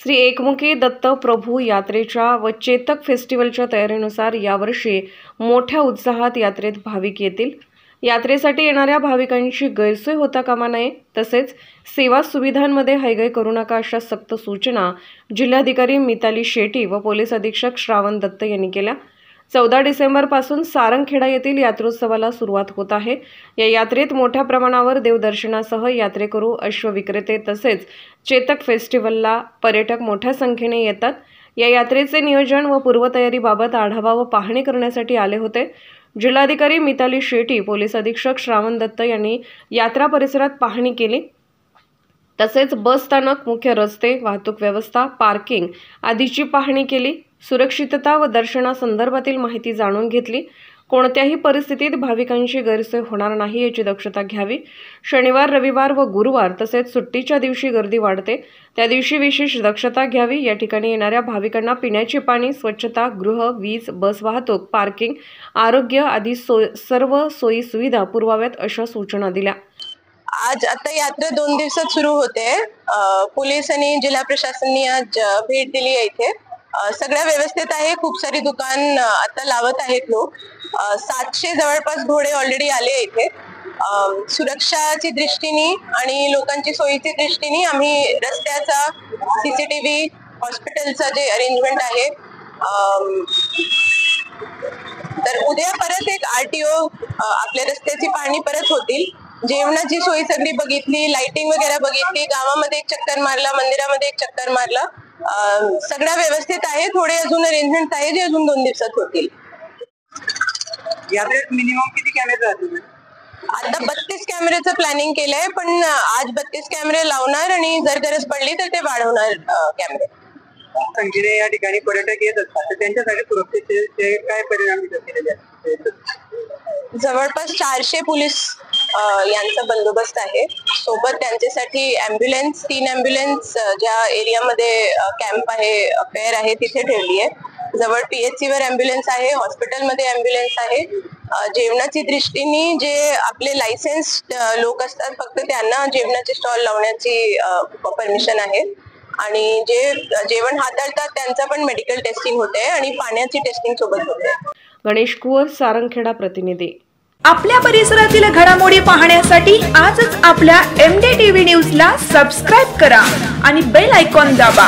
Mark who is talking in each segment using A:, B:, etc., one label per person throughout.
A: श्री एकमुखी दत्त प्रभू यात्रेच्या व चेतक फेस्टिवलच्या तयारीनुसार यावर्षी मोठ्या उत्साहात यात्रेत भाविक येतील। यात्रेसाठी येणाऱ्या भाविकांची गैरसोय होता कामा नये, तसेच सेवा सुविधांमध्ये हयगय करू नका अशा सक्त सूचना जिल्हाधिकारी मिताली शेट्टी व पोलीस अधीक्षक श्रावण दत्त यांनी केल्या। 14 डिसेंबर पासून सारंगखेडा येथील यात्रोत्सवाला सुरुवात होत आहे। या यात्रेत मोठ्या प्रमाणावर देवदर्शनासह यात्रेकरू, अश्वविक्रेते तसेच चेतक फेस्टिवलला पर्यटक मोठ्या संख्येने येतात। या यात्रेचे नियोजन व पूर्वतयारीबाबत आढावा व पाहणी करण्यासाठी आले होते। जिल्हाधिकारी मिताली शेट्टी, पोलीस अधीक्षक श्रावण दत्त यांनी यात्रा परिसरात पाहणी केली। तसेच बस स्थानक, मुख्य रस्ते, वाहतूक व्यवस्था, पार्किंग आदीची पाहणी केली। सुरक्षितता व दर्शनासंदर्भातील माहिती जाणून घेतली। कोणत्याही परिस्थितीत भाविकांची गैरसोय होणार नाही याची दक्षता घ्यावी। शनिवार, रविवार व गुरुवार तसेच सुट्टीच्या दिवशी गर्दी वाढते, त्या दिवशी विशेष दक्षता घ्यावी। या ठिकाणी येणाऱ्या भाविकांना पिण्याचे पाणी, स्वच्छता, गृह, वीज, बस वाहतूक, पार्किंग, आरोग्य आदी सर्व सोयी सुविधा पुरवाव्यात अशा सूचना दिल्या।
B: आज आता यात्रा 2 दिवसात सुरू होते। पोलीस आणि जिल्हा प्रशासनाने आज भेट दिली आहे। इथे सगळं व्यवस्थित आहे। खूप सारी दुकान आता लावत आहेत लोक। 700 जवळपास घोडे ऑलरेडी आले इथे। सुरक्षाची दृष्टीने आणि लोकांची सोयीची दृष्टीने आम्ही रस्त्याचा, सीसीटीव्ही, हॉस्पिटलचा जे अरेंजमेंट आहे, तर उद्या परत एक आरटीओ आपल्या रस्त्याची पाहणी परत होतील। जेवणाची सोय सगळी बघितली, लाइटिंग वगैरे बघितली, गावामध्ये एक चक्कर मारला, मंदिरामध्ये एक चक्कर मारला। सगळं व्यवस्थित आहे। थोडे अजून अरेंजमेंट आहे जे अजून 2 दिवसात होतील।
C: यात्रेत मिनिमम किती कॅमेरे राहतील?
B: आता 32 कॅमेऱ्याचं प्लॅनिंग केलंय, पण आज 32 कॅमेरे लावणार आणि जर गरज पडली तर ते वाढवणार कॅमेरे।
C: संख्येने या ठिकाणी पर्यटक येत असतात, तर त्यांच्यासाठी सुरक्षेचे काय परिणाम केलेले आहेत?
B: जवळपास 400 पोलीस यांचा बंदोबस्त आहे। सोबत त्यांच्यासाठी ॲम्ब्युलन्स, 3 ॲम्ब्युलन्स ज्या एरियामध्ये कॅम्प आहे, फेअर आहे, तिथे ठेवली आहे। जवळ PHC वर ॲम्ब्युलन्स आहे, हॉस्पिटलमध्ये ॲम्ब्युलन्स आहे। जेवणाची दृष्टीने जे आपले लायसेन्स लोक असतात, फक्त त्यांना जेवणाचे स्टॉल लावण्याची परमिशन आहे। आणि जे जेवण हाताळतात त्यांचा पण मेडिकल टेस्टिंग होते आणि पाण्याची टेस्टिंग सोबत होते।
A: गणेश कुवर, सारंगखेडा प्रतिनिधी।
D: आपल्या परिसरातील घडामोडी पाहण्यासाठी आजच आपल्या MDTV न्यूजला सबस्क्राइब करा आणि बेल आयकॉन दाबा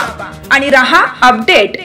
D: आणि रहा अपडेट।